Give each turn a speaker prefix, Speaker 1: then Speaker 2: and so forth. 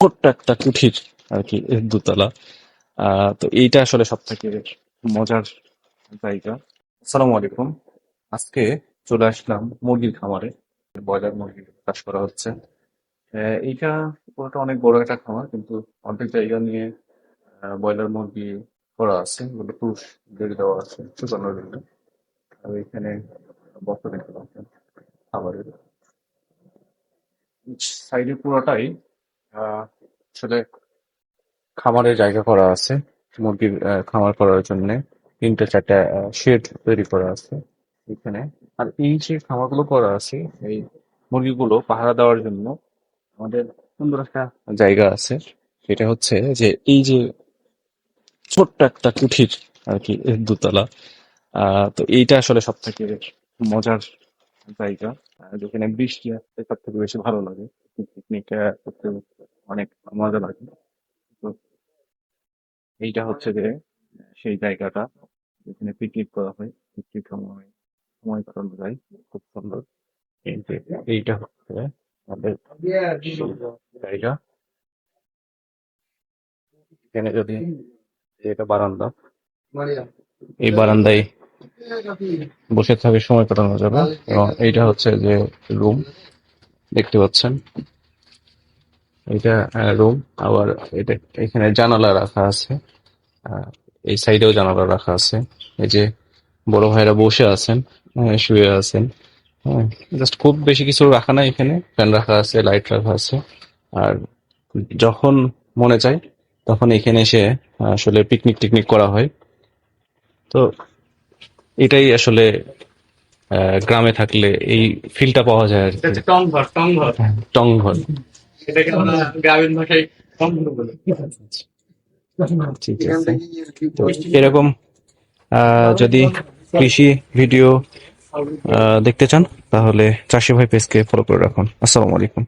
Speaker 1: ছোট্ট একটা কুঠির আর কি, দোতলা। তো এইটা আসলে সব থেকে মজার জায়গা। আসসালামু আলাইকুম। আজকে চলে আসলাম মুরগির খামারে। ব্রয়লার মুরগি চাষ করা হচ্ছে। এইটা পুরোটা অনেক বড় একটা খামার, কিন্তু অর্ধেক জায়গা নিয়ে ব্রয়লার মুরগি করা আছে, এগুলো পুষ বেড়ে দেওয়া আছে শুকানোর জন্য। আর এখানে বস্তা দেখতে পাচ্ছেন খাবারের সাইডে পুরোটাই আহ, আসলে খামারের জায়গা করা আছে মুরগির খামার করার জন্য। তিনটা চারটা শেড তৈরি করা আছে এখানে। আর এই যে খামারগুলো করা আছে, এই মুরগিগুলো পাহারা দেওয়ার জন্য আমাদের সুন্দর একটা জায়গা আছে। সেটা হচ্ছে যে এই যে ছোট্ট একটা কুঠির আর কি, দোতলা। তো এইটা আসলে সব থেকে মজার জায়গা। যেখানে বৃষ্টি আসতে সব থেকে বেশি ভালো লাগে। পিকনিক করতে অনেক মজা লাগে। তো এইটা হচ্ছে যে সেই জায়গাটা যেখানে পিকনিক করা হয়, পিকনিক সময় সময় কাটানো যায় খুব সুন্দর। এই যে এইটা হচ্ছে আমাদের সেই জায়গা। এখানে যদি এটা বারান্দা, এই বারান্দায় বসে থাকে সময় কাটানো যাবে। এবং এইটা হচ্ছে যে রুম, দেখতে পাচ্ছেন এটা রুম। আবার এটা এখানে জানালা রাখা আছে। আহ, এই সাইডেও জানালা রাখা আছে। এই যে বড় ভাইরা বসে আছেন, শুয়ে আছেন। হ্যাঁ, জাস্ট খুব বেশি কিছু রাখা নাই, এখানে ফ্যান রাখা আছে, লাইট রাখা আছে। আর যখন মনে চায় তখন এখানে এসে আসলে পিকনিক টিকনিক করা হয়। তো এটাই আসলে গ্রামে থাকলে এই ফিলটা পাওয়া যায় আর
Speaker 2: এটা
Speaker 1: কি।
Speaker 2: হচ্ছে টং ঘর, টং ঘর।
Speaker 1: টং ঘর।
Speaker 2: এটাকে আমরা গ্রামীণ ভাষায় টং ঘর বলি।
Speaker 1: ঠিক আছে। তো এরকম যদি কৃষি ভিডিও দেখতে চান তাহলে চাষি ভাই পেজকে ফলো করে রাখুন। আসসালামু আলাইকুম।